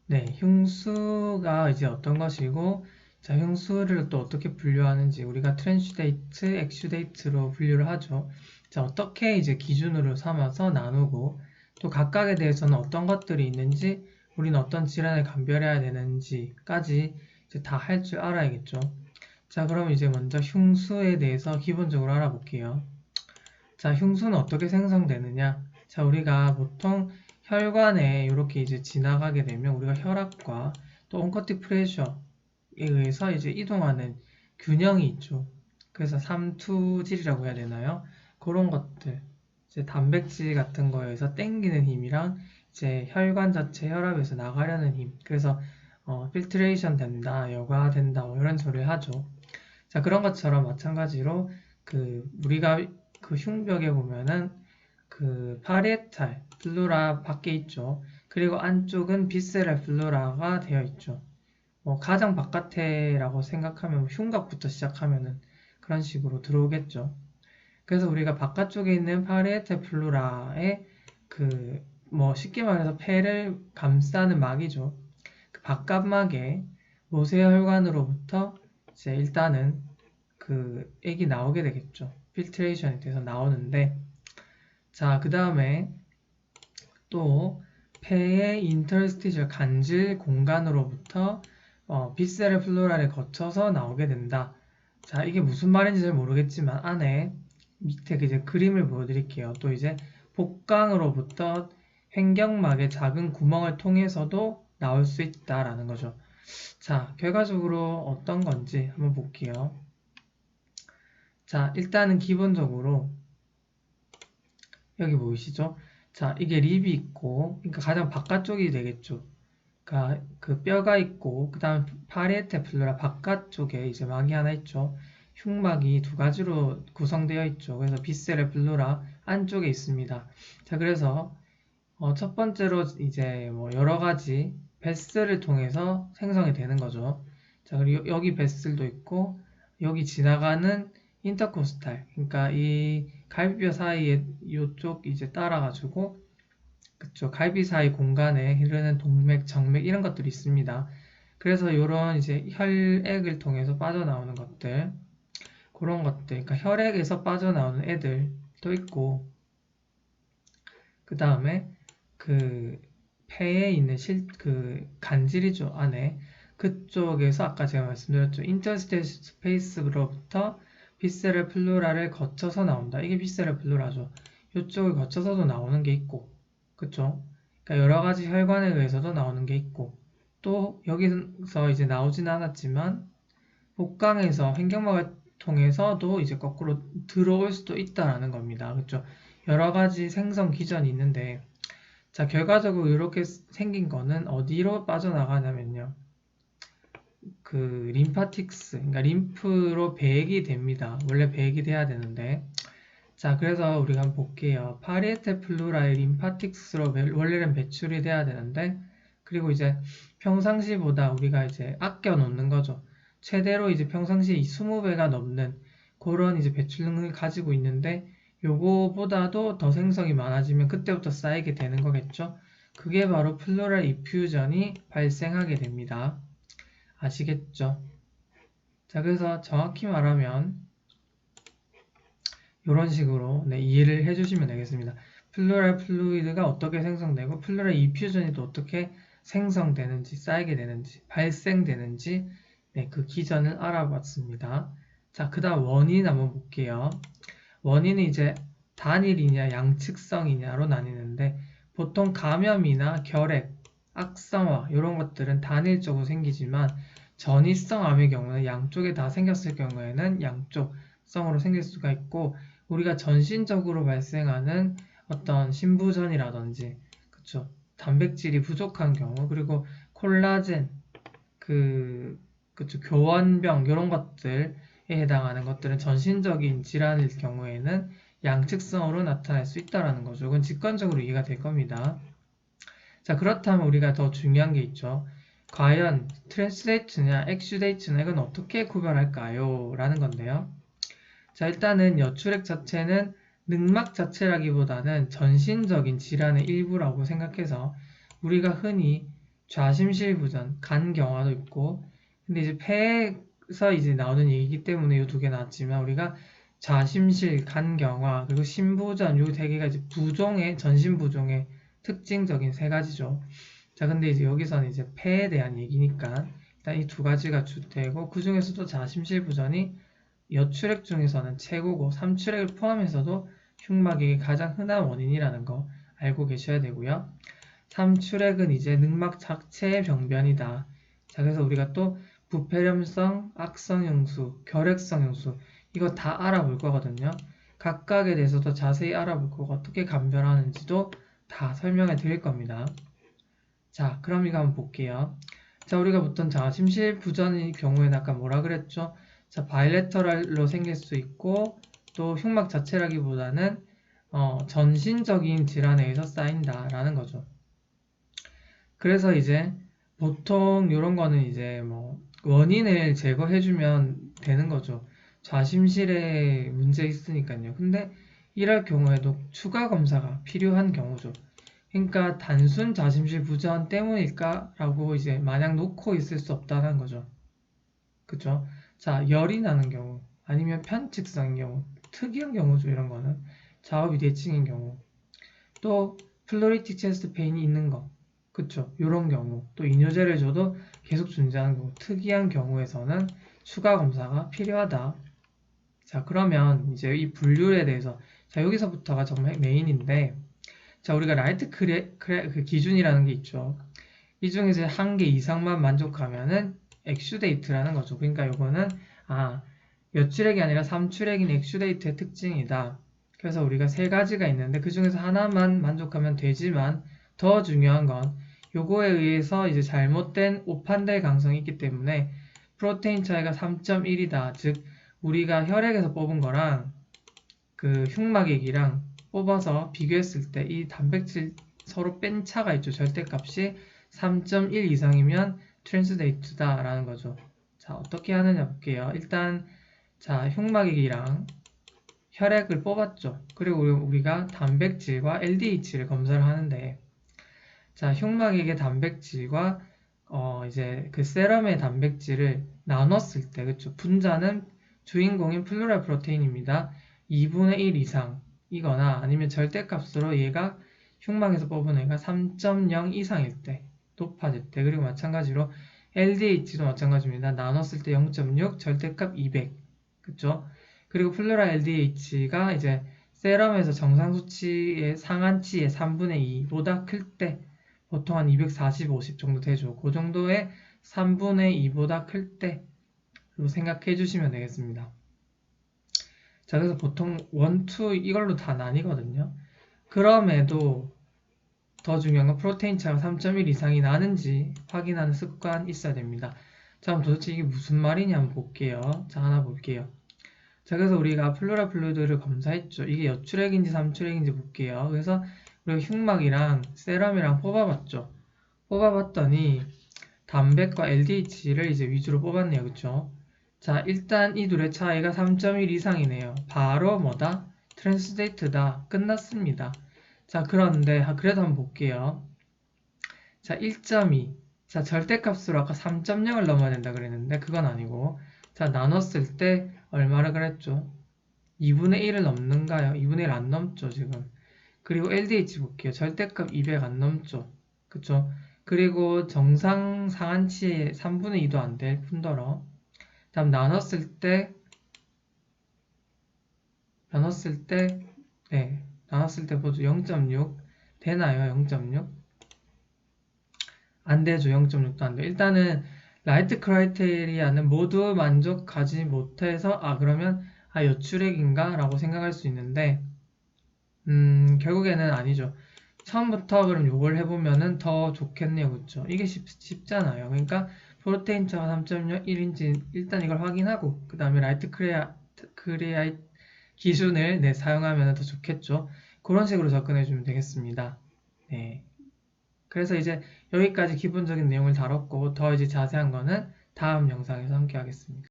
네, 흉수가 이제 어떤 것이고, 자, 흉수를 또 어떻게 분류하는지 우리가 트랜스데이트, 엑슈데이트로 분류를 하죠. 자, 어떻게 이제 기준으로 삼아서 나누고, 또 각각에 대해서는 어떤 것들이 있는지, 우리는 어떤 질환을 감별해야 되는지까지 이제 다 할 줄 알아야겠죠. 자, 그럼 이제 먼저 흉수에 대해서 기본적으로 알아볼게요. 자, 흉수는 어떻게 생성되느냐? 자, 우리가 보통 혈관에 이렇게 이제 지나가게 되면 우리가 혈압과 또 온커틱 프레셔에 의해서 이제 이동하는 균형이 있죠. 그래서 삼투질이라고 해야 되나요? 그런 것들, 이제 단백질 같은 거에서 땡기는 힘이랑 이제 혈관 자체 혈압에서 나가려는 힘. 그래서 필트레이션 된다, 여과된다, 뭐 이런 소리를 하죠. 자, 그런 것처럼 마찬가지로 우리가 그 흉벽에 보면은 그 파리에탈 플로라 밖에 있죠. 그리고 안쪽은 비세랄 플로라가 되어 있죠. 뭐 가장 바깥에라고 생각하면 뭐 흉곽부터 시작하면은 그런 식으로 들어오겠죠. 그래서 우리가 바깥쪽에 있는 파리에탈 플로라의 뭐 쉽게 말해서 폐를 감싸는 막이죠. 그 바깥막에 모세혈관으로부터 이제 일단은 액이 나오게 되겠죠. 필트레이션이 돼서 나오는데, 자, 그 다음에 또 폐의 인터스티셜 간질 공간으로부터 비세럴 플로라를 거쳐서 나오게 된다. 자, 이게 무슨 말인지 잘 모르겠지만 안에 밑에 이제 그림을 보여드릴게요. 또 이제 복강으로부터 횡격막의 작은 구멍을 통해서도 나올 수 있다라는 거죠. 자, 결과적으로 어떤 건지 한번 볼게요. 자, 일단은 기본적으로 여기 보이시죠? 자, 이게 립이 있고, 그러니까 가장 바깥쪽이 되겠죠. 그러니까 그 뼈가 있고, 그 다음 파리에테 플루라 바깥쪽에 이제 막이 하나 있죠. 흉막이 두 가지로 구성되어 있죠. 그래서 비세레 플루라 안쪽에 있습니다. 자, 그래서 첫 번째로 이제 뭐 여러 가지 베슬을 통해서 생성이 되는 거죠. 자, 그리고 여기 베슬도 있고, 여기 지나가는 인터코스탈, 그러니까 이 갈비뼈 사이에 이쪽 이제 따라가지고, 그쵸, 갈비 사이 공간에 흐르는 동맥, 정맥 이런 것들이 있습니다. 그래서 이런 이제 혈액을 통해서 빠져나오는 것들, 그런 것들, 그러니까 혈액에서 빠져나오는 애들도 있고, 그 다음에 그 폐에 있는 간질이죠, 안에. 그쪽에서 아까 제가 말씀드렸죠. 인터스텔 스페이스로부터 비세럴 플루라를 거쳐서 나온다. 이게 비세럴 플루라죠. 이쪽을 거쳐서도 나오는 게 있고, 그쵸? 그러니까 여러 가지 혈관에 의해서도 나오는 게 있고, 또 여기서 이제 나오진 않았지만, 복강에서 횡격막을 통해서도 이제 거꾸로 들어올 수도 있다라는 겁니다. 그쵸? 여러 가지 생성 기전이 있는데, 자, 결과적으로 이렇게 생긴 거는 어디로 빠져나가냐면요. 림파틱스, 그러니까 림프로 배액이 됩니다. 원래 배액이 돼야 되는데. 자, 그래서 우리가 한번 볼게요. 파리에테 플루라의 림파틱스로 원래는 배출이 돼야 되는데, 그리고 이제 평상시보다 우리가 이제 아껴 놓는 거죠. 최대로 이제 평상시 20배가 넘는 그런 이제 배출 능력을 가지고 있는데, 요거보다도 더 생성이 많아지면 그때부터 쌓이게 되는 거겠죠. 그게 바로 플로럴 이퓨전이 발생하게 됩니다. 아시겠죠? 자, 그래서 정확히 말하면 이런 식으로 이해를 해주시면 되겠습니다. 플루럴 플루이드가 어떻게 생성되고 플루럴 이퓨전이 또 어떻게 생성되는지, 쌓이게 되는지, 발생되는지 그 기전을 알아봤습니다. 자, 그 다음 원인 한번 볼게요. 원인은 이제 단일이냐 양측성이냐로 나뉘는데 보통 감염이나 결핵, 악성화 이런 것들은 단일적으로 생기지만 전이성 암의 경우는 양쪽에 다 생겼을 경우에는 양쪽성으로 생길 수가 있고 우리가 전신적으로 발생하는 어떤 신부전이라든지 그쵸 단백질이 부족한 경우 그리고 콜라겐 그쵸 교원병 이런 것들에 해당하는 것들은 전신적인 질환일 경우에는 양측성으로 나타날 수 있다는 거죠. 그건 직관적으로 이해가 될 겁니다. 자, 그렇다면 우리가 더 중요한 게 있죠. 과연 트랜스레이트냐 엑슈데이트냐 이건 어떻게 구별할까요? 라는 건데요. 자, 일단은 여출액 자체는 늑막 자체라기보다는 전신적인 질환의 일부라고 생각해서 우리가 흔히 좌심실 부전, 간 경화도 있고, 근데 이제 폐에서 이제 나오는 얘기이기 때문에 이 두 개 나왔지만 우리가 좌심실, 간 경화, 그리고 심부전 요 세 개가 이제 부종의 전신 부종의 특징적인 세 가지죠. 자, 근데 이제 여기서는 이제 폐에 대한 얘기니까 일단 이 두 가지가 주되고 그 중에서도 좌심실 부전이 여출액 중에서는 최고고 삼출액을 포함해서도 흉막의 가장 흔한 원인이라는 거 알고 계셔야 되고요. 삼출액은 이제 늑막 자체의 병변이다. 자, 그래서 우리가 또 부폐렴성, 악성형수, 결핵성형수 이거 다 알아볼 거거든요. 각각에 대해서도 자세히 알아볼 거고 어떻게 감별하는지도 다 설명해 드릴 겁니다. 자, 그럼 이거 한번 볼게요. 자, 우리가 보통 심실 부전의 경우에는 아까 뭐라 그랬죠? 자, 바이레터럴로 생길 수 있고 또 흉막 자체라기보다는 전신적인 질환에 의해서 쌓인다라는 거죠. 그래서 이제 보통 이런 거는 이제 뭐 원인을 제거해주면 되는 거죠. 좌심실에 문제 있으니까요. 근데 이럴 경우에도 추가 검사가 필요한 경우죠. 그러니까 단순 좌심실 부전 때문일까라고 이제 마냥 놓고 있을 수 없다는 거죠. 그죠? 자, 열이 나는 경우, 아니면 편측성인 경우, 특이한 경우죠. 이런 거는 좌우비대칭인 경우, 또 플로리틱 체스트 페인이 있는 거, 그쵸? 이런 경우, 또 이뇨제를 줘도 계속 존재하는 경우, 특이한 경우에서는 추가 검사가 필요하다. 자, 그러면 이제 이 분류에 대해서, 자, 여기서부터가 정말 메인인데, 자, 우리가 라이트 그 기준이라는 게 있죠. 이 중에서 한 개 이상만 만족하면은 엑슈데이트라는 거죠. 그러니까 이거는 여출액이 아니라 삼출액인 엑슈데이트의 특징이다. 그래서 우리가 세 가지가 있는데 그 중에서 하나만 만족하면 되지만 더 중요한 건 요거에 의해서 이제 잘못된 오판될 가능성이 있기 때문에 프로테인 차이가 3.1이다. 즉 우리가 혈액에서 뽑은 거랑 그 흉막액이랑 뽑아서 비교했을 때 이 단백질 서로 뺀 차가 있죠. 절대값이 3.1 이상이면 트랜스데이트다라는 거죠. 자, 어떻게 하느냐 볼게요. 일단 자, 흉막액이랑 혈액을 뽑았죠. 그리고 우리가 단백질과 LDH를 검사를 하는데 자, 흉막액의 단백질과 이제 그 세럼의 단백질을 나눴을 때 그쵸? 분자는 주인공인 플루랄 프로테인입니다. 2분의 1 이상이거나 아니면 절대값으로 얘가 흉막에서 뽑은 애가 3.0 이상일 때 높아질 때 그리고 마찬가지로 LDH도 마찬가지입니다. 나눴을 때 0.6 절대값 200 그쵸? 그리고 플루랄 LDH가 이제 세럼에서 정상 수치의 상한치의 3분의 2보다 클 때 보통 한 240, 50 정도 되죠. 그 정도의 3분의 2보다 클 때로 생각해 주시면 되겠습니다. 자, 그래서 보통 1, 2 이걸로 다 나뉘거든요. 그럼에도 더 중요한 건 프로테인 차가 3.1 이상이 나는지 확인하는 습관 있어야 됩니다. 자, 그럼 도대체 이게 무슨 말이냐 한번 볼게요. 자, 하나 볼게요. 자, 그래서 우리가 플루랄 플루이드를 검사했죠. 이게 여출액인지 삼출액인지 볼게요. 그래서 우리가 흉막이랑 세럼이랑 뽑아봤죠. 뽑아봤더니 단백과 LDH를 이제 위주로 뽑았네요. 그쵸? 자, 일단 이 둘의 차이가 3.1 이상이네요. 바로 뭐다? 트랜스데이트다. 끝났습니다. 자, 그런데 그래도 한번 볼게요. 자, 1.2. 자, 절대값으로 아까 3.0을 넘어야 된다 그랬는데 그건 아니고 자, 나눴을 때 얼마를 그랬죠? 2분의 1을 넘는가요? 2분의 1 안 넘죠, 지금. 그리고 LDH 볼게요. 절대값 200 안 넘죠. 그쵸? 그리고 정상 상한치의 3분의 2도 안 될 뿐더러 다음 나눴을 때 보죠. 0.6 되나요? 0.6? 안 되죠. 0.6도 안 돼요. 일단은 라이트 크라이테리아는 모두 만족하지 못해서 그러면 여출액인가? 라고 생각할 수 있는데 결국에는 아니죠. 처음부터 그럼 요걸 해보면은 더 좋겠네요. 그쵸? 이게 쉽잖아요. 그러니까 프로테인 차가 3.1인지 일단 이걸 확인하고 그 다음에 라이트 크레아이 기준을 사용하면 더 좋겠죠. 그런 식으로 접근해주면 되겠습니다. 네. 그래서 이제 여기까지 기본적인 내용을 다뤘고 더 이제 자세한 거는 다음 영상에서 함께 하겠습니다.